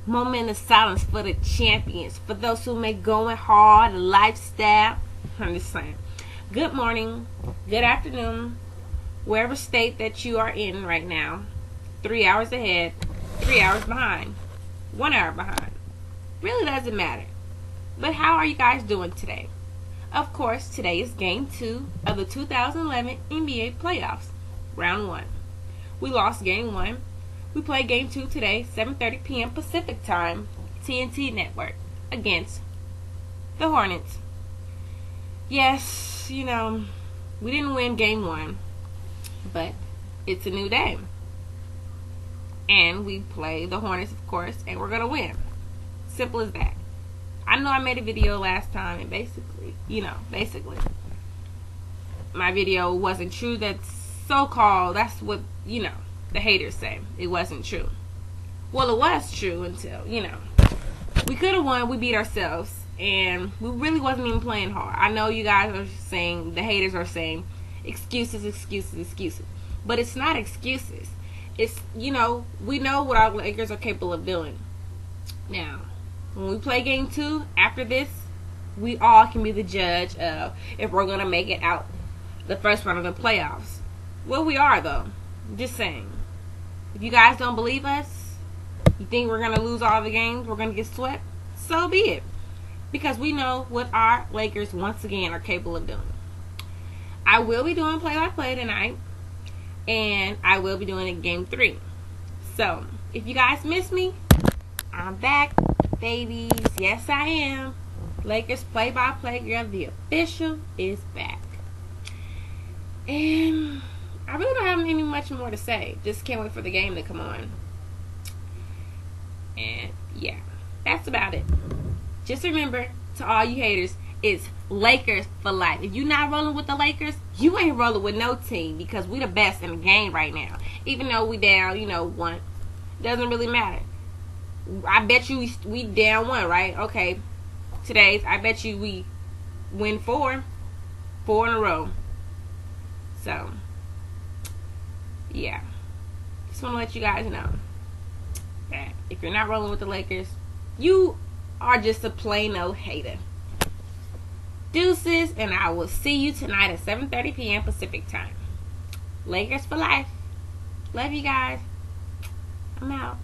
Moment of silence for the champions, for those who make going hard a lifestyle. I'm just saying. Good morning, good afternoon, wherever state that you are in right now. 3 hours ahead, 3 hours behind, 1 hour behind. Really doesn't matter. But how are you guys doing today? Of course, today is game 2 of the 2011 NBA playoffs, round 1. We lost game 1. We play game 2 today, 7:30 p.m. Pacific time, TNT Network, against the Hornets. Yes, we didn't win game 1, but it's a new day. And we play the Hornets, of course, and we're going to win. Simple as that. I know I made a video last time, and basically, my video wasn't true. That's so-called, that's what, the haters say. It wasn't true. Well, it was true until, we could have won. We beat ourselves, and we really wasn't even playing hard. I know you guys are saying, the haters are saying, excuses. But it's not excuses. It's, we know what our Lakers are capable of doing. Now, when we play game 2, after this, we all can be the judge of if we're going to make it out the first round of the playoffs. Well, we are, though. Just saying. If you guys don't believe us, you think we're going to lose all the games, we're going to get swept, so be it. Because we know what our Lakers, once again, are capable of doing. I will be doing play-by-play tonight, and I will be doing it game 3. So, if you guys miss me, I'm back, babies. Yes, I am. Lakers play-by-play girl, the official, is back. And I really don't have any much more to say. Just can't wait for the game to come on. And yeah, that's about it. Just remember, to all you haters, it's Lakers for life. If you're not rolling with the Lakers, you ain't rolling with no team, because we the best in the game right now. Even though we down, 1. Doesn't really matter. I bet you we down 1, right? Okay. I bet you we win 4 in a row. So, yeah. Just want to let you guys know that if you're not rolling with the Lakers, you are just a plain old hater. Deuces, and I will see you tonight at 7:30 p.m. Pacific time. Lakers for life. Love you guys. I'm out.